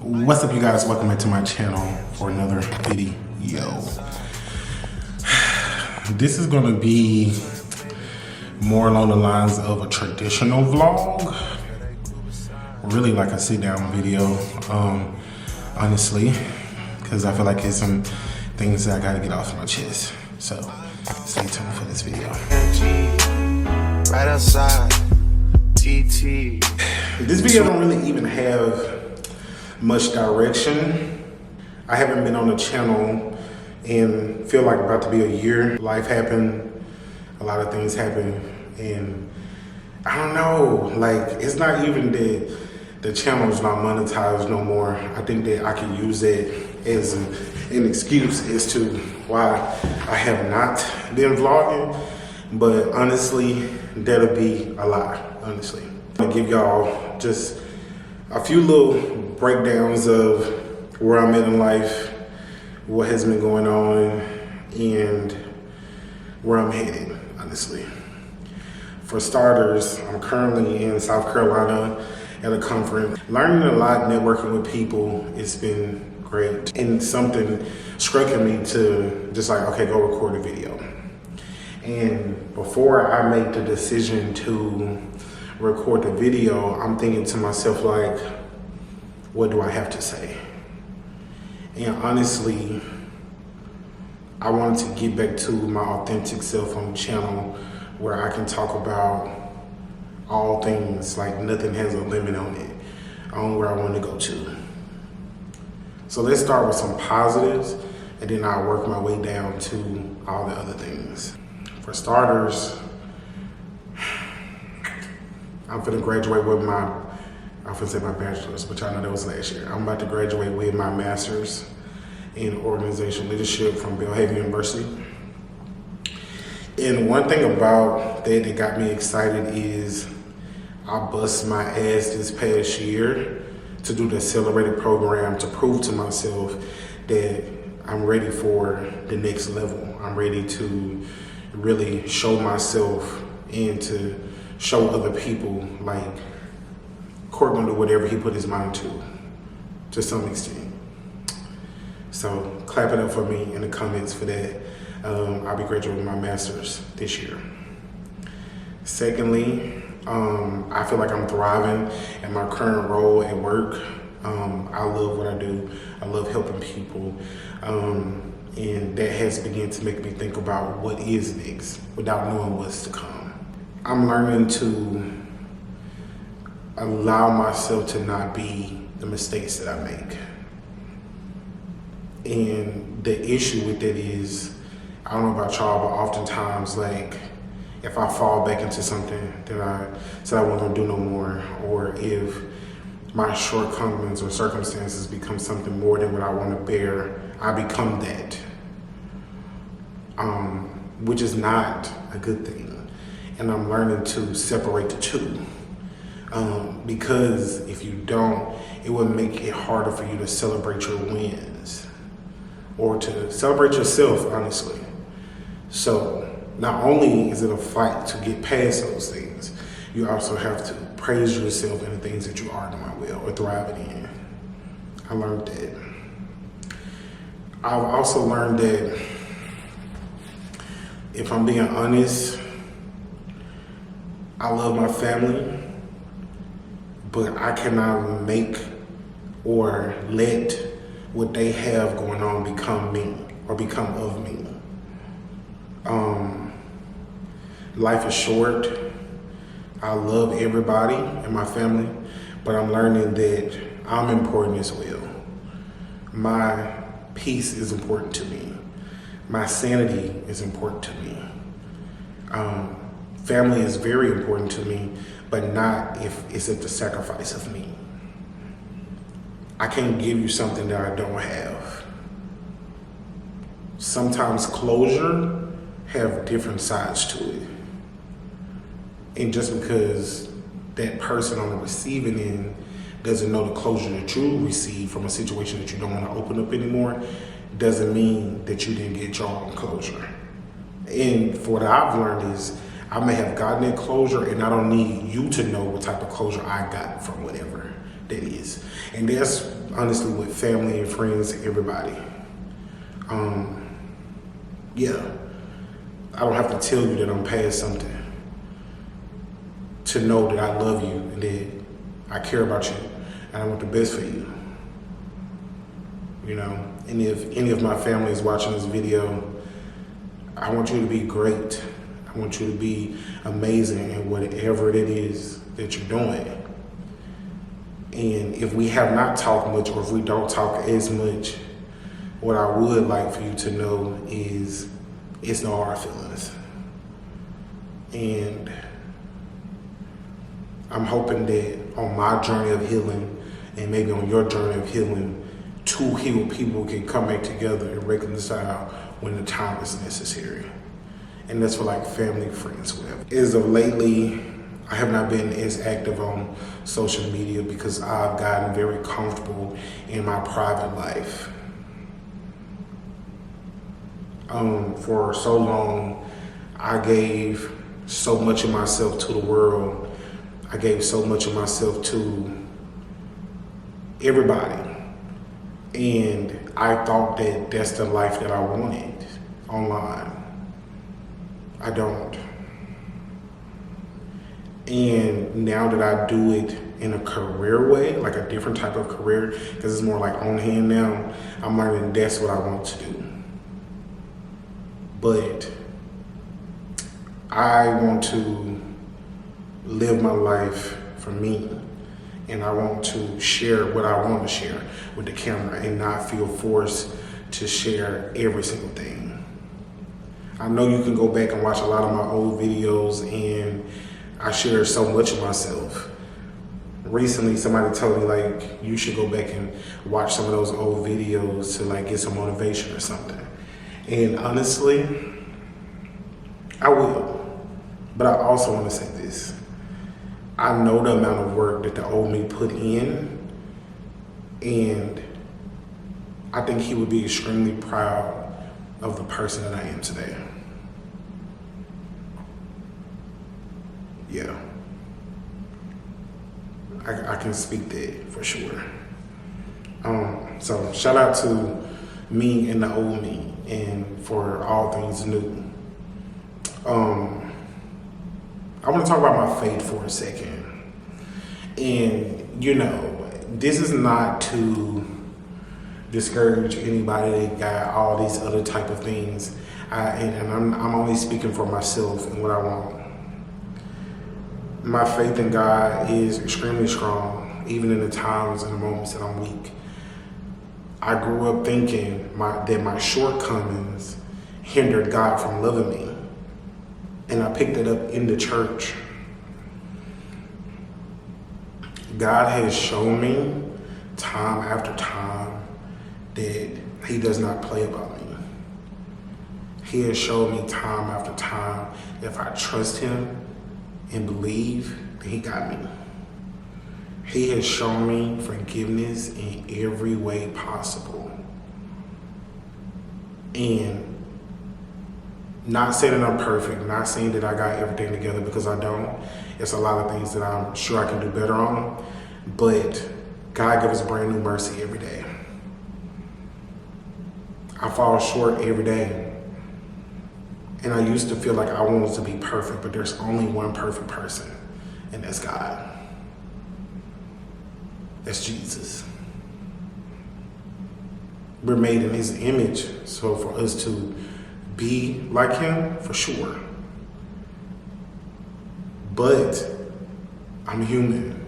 What's up, you guys? Welcome back to my channel for another video. This is gonna be more along the lines of a traditional vlog, really like a sit-down video, honestly, because I feel like there's some things that I gotta get off my chest. So stay tuned for this video. Right outside, TT. This video don't really even have much direction. I haven't been on the channel and feel like about to be a year. Life happened, a lot of things happened, and I don't know, like, it's not even that the channel is not monetized no more. I think that I can use it as an excuse as to why I have not been vlogging, but honestly, that'll be a lie, honestly. I'll give y'all just a few little breakdowns of where I'm at in life, what has been going on, and where I'm headed, honestly. For starters, I'm currently in South Carolina at a conference. Learning a lot, networking with people, it's been great. And something struck in me to just like, okay, go record a video. And before I make the decision to record the video, I'm thinking to myself, like, what do I have to say? And honestly, I wanted to get back to my authentic self on the channel where I can talk about all things, like nothing has a limit on it, on where I want to go to. So let's start with some positives, and then I'll work my way down to all the other things. For starters, I'm gonna graduate with my, I was gonna say my bachelor's, but y'all know that was last year. I'm about to graduate with my master's in organizational leadership from Belhaven University. And one thing about that got me excited is I bust my ass this past year to do the accelerated program to prove to myself that I'm ready for the next level. I'm ready to really show myself and to show other people, like, Court gonna do whatever he put his mind to some extent. So clap it up for me in the comments for that. I'll be graduating with my master's this year. Secondly, I feel like I'm thriving in my current role at work. I love what I do. I love helping people. And that has begun to make me think about what is next without knowing what's to come. I'm learning to allow myself to not be the mistakes that I make. And the issue with it is, I don't know about y'all, but oftentimes, like, if I fall back into something that I said I wasn't gonna do no more, or if my shortcomings or circumstances become something more than what I wanna bear, I become that, which is not a good thing. And I'm learning to separate the two. Because if you don't, it will make it harder for you to celebrate your wins or to celebrate yourself, honestly. So not only is it a fight to get past those things, you also have to praise yourself in the things that you are doing well or thriving in. I learned that. I've also learned that, if I'm being honest, I love my family, but I cannot make or let what they have going on become me or become of me. Life is short. I love everybody in my family, but I'm learning that I'm important as well. My peace is important to me. My sanity is important to me. Family is very important to me, but not if it's at the sacrifice of me. I can't give you something that I don't have. Sometimes closure have different sides to it. And just because that person on the receiving end doesn't know the closure that you receive from a situation that you don't want to open up anymore, doesn't mean that you didn't get your own closure. And for what I've learned is, I may have gotten that closure, and I don't need you to know what type of closure I got from whatever that is. And that's honestly, with family and friends, everybody. Yeah, I don't have to tell you that I'm past something to know that I love you and that I care about you and I want the best for you. You know, and if any of my family is watching this video, I want you to be great. I want you to be amazing in whatever it is that you're doing. And if we have not talked much, or if we don't talk as much, what I would like for you to know is it's no hard feelings. And I'm hoping that on my journey of healing, and maybe on your journey of healing, two healed people can come back together and reconcile when the time is necessary. And that's for like family, friends, whatever. As of lately, I have not been as active on social media because I've gotten very comfortable in my private life. For so long, I gave so much of myself to the world. I gave so much of myself to everybody. And I thought that that's the life that I wanted online. I don't. And now that I do it in a career way, like a different type of career, because it's more like on hand now, I'm learning that's what I want to do. But I want to live my life for me. And I want to share what I want to share with the camera and not feel forced to share every single thing. I know you can go back and watch a lot of my old videos, and I share so much of myself. Recently, somebody told me like, you should go back and watch some of those old videos to like get some motivation or something. And honestly, I will. But I also want to say this. I know the amount of work that the old me put in, and I think he would be extremely proud of the person that I am today. Yeah. I can speak that for sure. So shout out to me and the old me, and for all things new. I want to talk about my faith for a second. And, you know, this is not to discourage anybody that got all these other type of things. And I'm only speaking for myself and what I want. My faith in God is extremely strong, even in the times and the moments that I'm weak. I grew up thinking that my shortcomings hindered God from loving me. And I picked it up in the church. God has shown me time after time that he does not play about me. He has shown me time after time that if I trust him and believe, that he got me. He has shown me forgiveness in every way possible. And not saying that I'm perfect, not saying that I got everything together, because I don't. It's a lot of things that I'm sure I can do better on, but God gives us brand new mercy every day. I fall short every day. And I used to feel like I wanted to be perfect, but there's only one perfect person, and that's God. That's Jesus. We're made in his image, so for us to be like him, for sure. But I'm human.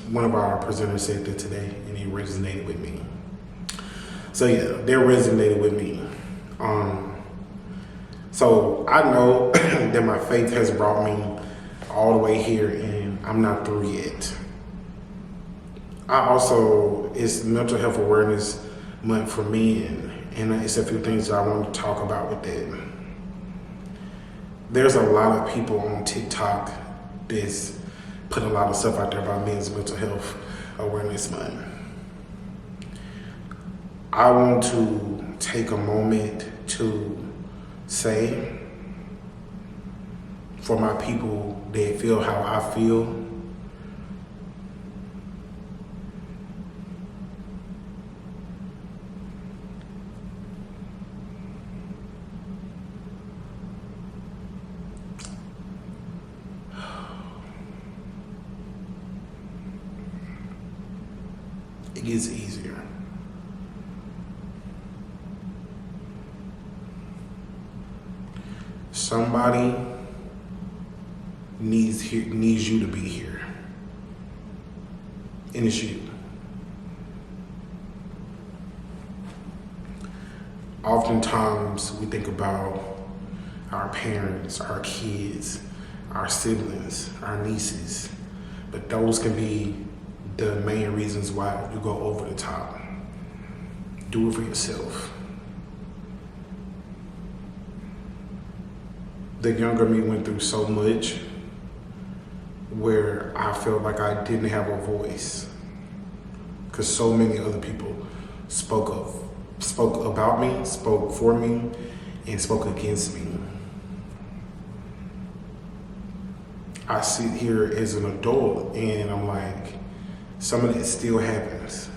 One of our presenters said that today, and it resonated with me. So yeah, they resonated with me. So I know that my faith has brought me all the way here, and I'm not through yet. It's Mental Health Awareness Month for me, and it's a few things that I want to talk about with that. There's a lot of people on TikTok that's putting a lot of stuff out there about Men's Mental Health Awareness Month. I want to take a moment to say, for my people that feel how I feel, it gets easier. Somebody needs you to be here. And it's you. Oftentimes we think about our parents, our kids, our siblings, our nieces, but those can be the main reasons why you go over the top. Do it for yourself. The younger me went through so much where I felt like I didn't have a voice because so many other people spoke about me, spoke for me, and spoke against me. I sit here as an adult and I'm like, some of it still happens.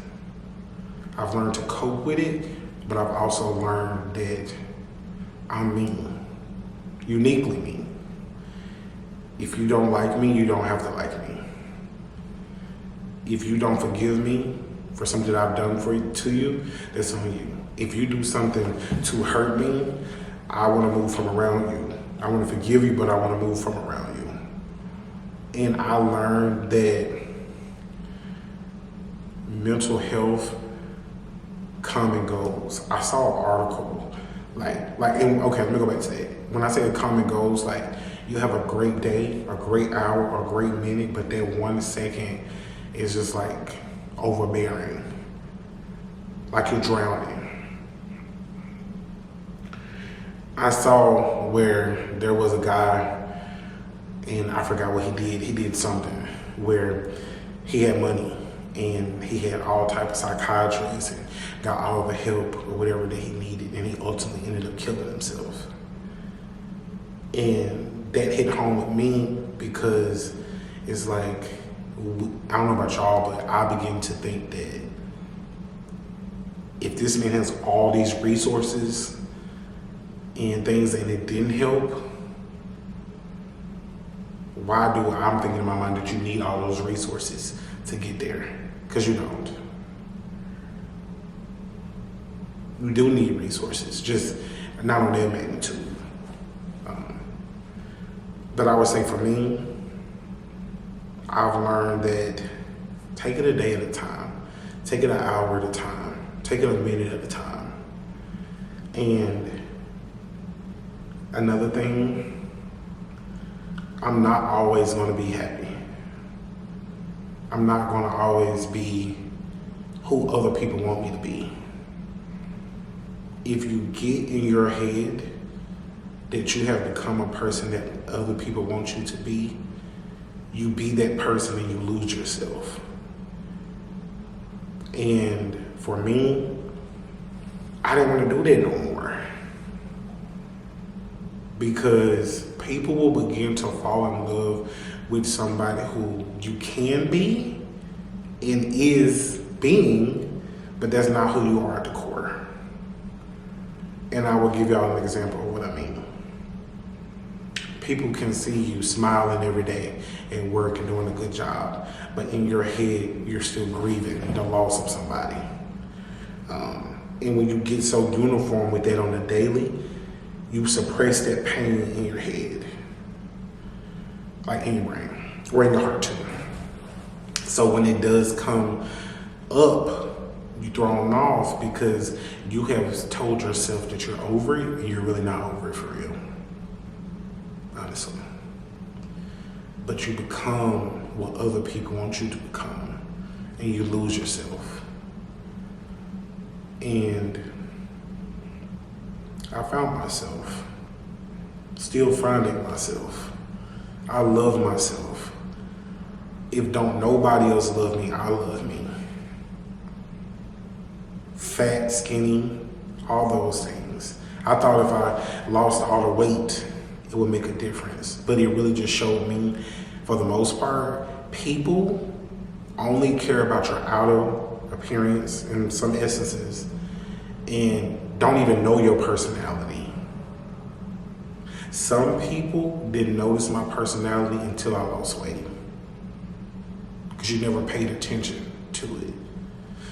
I've learned to cope with it, but I've also learned that I'm me, uniquely me. If you don't like me, you don't have to like me. If you don't forgive me for something I've done to you, that's on you. If you do something to hurt me, I want to move from around you. I want to forgive you, but I want to move from around you. And I learned that mental health come and goes. I saw an article, okay, let me go back to that. When I say it come and goes, like you have a great day, a great hour, a great minute, but that 1 second is just like overbearing, like you're drowning. I saw where there was a guy, and I forgot what he did. He did something where he had money and he had all type of psychiatrists and got all the help or whatever that he needed, and he ultimately ended up killing himself. And that hit home with me because it's like, I don't know about y'all, but I begin to think that if this man has all these resources and things and it didn't help, why do I'm thinking in my mind that you need all those resources to get there? Because you don't. You do need resources, just not on that magnitude. But I would say for me, I've learned that take it a day at a time, take it an hour at a time, take it a minute at a time. And another thing, I'm not always going to be happy. I'm not going to always be who other people want me to be. If you get in your head that you have become a person that other people want you to be, you be that person and you lose yourself. And for me, I didn't want to do that no more. Because people will begin to fall in love with somebody who you can be and is being, but that's not who you are at the core. And I will give y'all an example of what I mean. People can see you smiling every day at work and doing a good job, but in your head, you're still grieving the loss of somebody. And when you get so uniform with that on the daily, you suppress that pain in your head, like in your brain, or in your heart too. So when it does come up, you're thrown off because you have told yourself that you're over it, and you're really not over it for real, honestly. But you become what other people want you to become, and you lose yourself. And I found myself, still finding myself. I love myself. If don't nobody else love me, I love me. Fat, skinny, all those things. I thought if I lost all the weight, it would make a difference. But it really just showed me, for the most part, people only care about your outer appearance in some instances and don't even know your personality. Some people didn't notice my personality until I lost weight, because you never paid attention to it.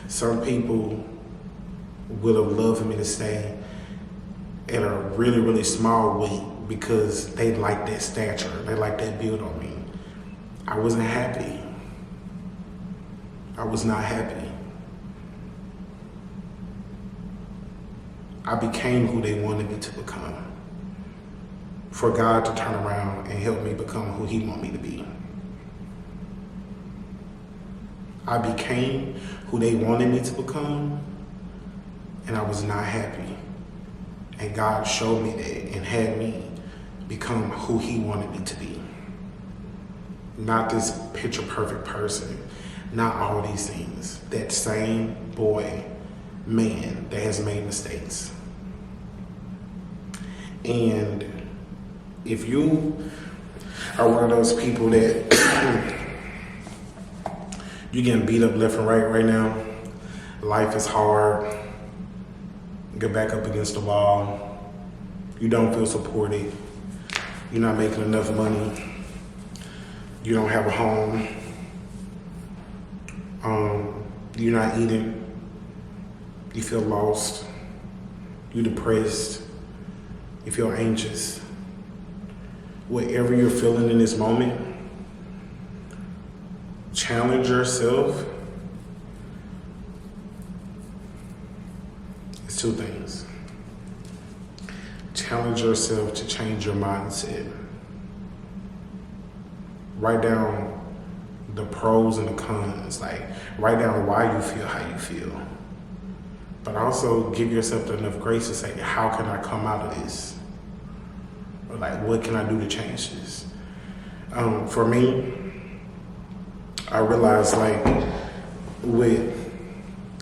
Some people would have loved for me to stay at a really, really small weight because they like that stature, they like that build on me. I wasn't happy. I was not happy. I became who they wanted me to become. For God to turn around and help me become who He wanted me to be. I became who they wanted me to become, and I was not happy. And God showed me that and had me become who He wanted me to be. Not this picture perfect person, not all these things. That same boy, man that has made mistakes. And if you are one of those people that you're getting beat up left and right now, life is hard, get back up against the wall, you don't feel supported, you're not making enough money, you don't have a home, you're not eating, you feel lost, you're depressed, you feel anxious. Whatever you're feeling in this moment, challenge yourself. It's two things. Challenge yourself to change your mindset. Write down the pros and the cons. Like, write down why you feel how you feel. But also give yourself enough grace to say, how can I come out of this? Or like, what can I do to change this? For me, I realized, like,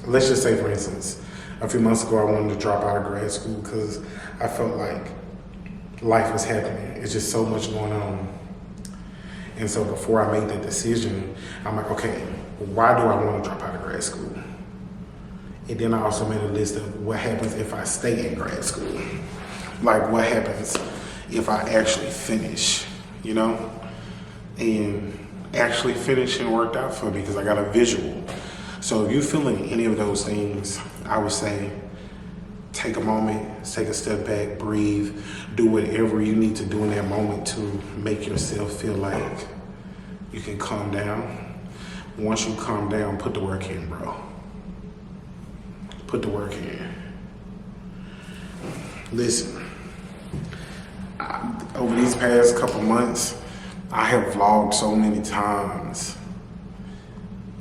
let's just say, for instance, a few months ago, I wanted to drop out of grad school because I felt like life was happening. It's just so much going on. And so before I made that decision, I'm like, okay, why do I want to drop out of grad school? And then I also made a list of what happens if I stay in grad school. Like, what happens if I actually finish, you know? And actually finishing worked out for me because I got a visual. So if you're feeling any of those things, I would say take a moment, take a step back, breathe, do whatever you need to do in that moment to make yourself feel like you can calm down. Once you calm down, put the work in, bro. Put the work in. Listen, over these past couple months, I have vlogged so many times,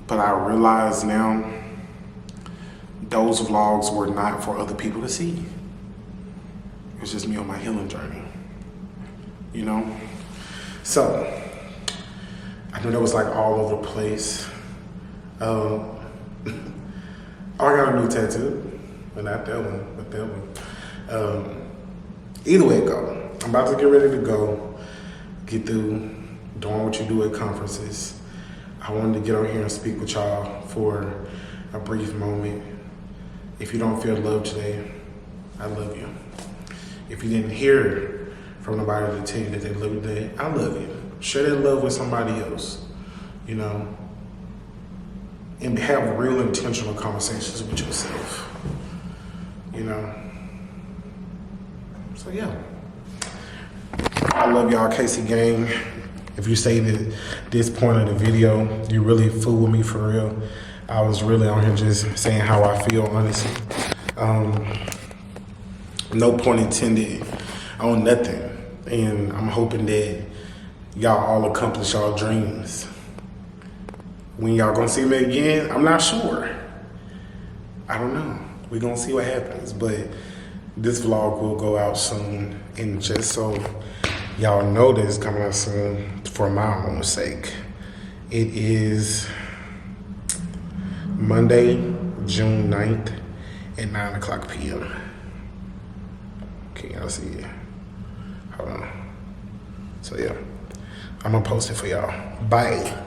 but I realize now those vlogs were not for other people to see. It was just me on my healing journey, you know? So, I know that was like all over the place. I got a new tattoo, but not that one, but that one. Either way it go, I'm about to get ready to go, get through doing what you do at conferences. I wanted to get on here and speak with y'all for a brief moment. If you don't feel love today, I love you. If you didn't hear from nobody to tell you that they love you today, I love you. Share that love with somebody else, you know, and have real intentional conversations with yourself, you know. So yeah, I love y'all, Casey Gang. If you stayed at this point of the video, you really fooled with me for real. I was really on here just saying how I feel, honestly. No point intended on nothing. And I'm hoping that y'all all accomplish y'all dreams. When y'all gonna see me again, I'm not sure. I don't know. We're gonna see what happens. But this vlog will go out soon. And just so y'all know that it's coming out soon for my own sake, it is Monday, June 9th at 9:00 p.m. Can y'all see it? Hold on. So yeah, I'm gonna post it for y'all. Bye.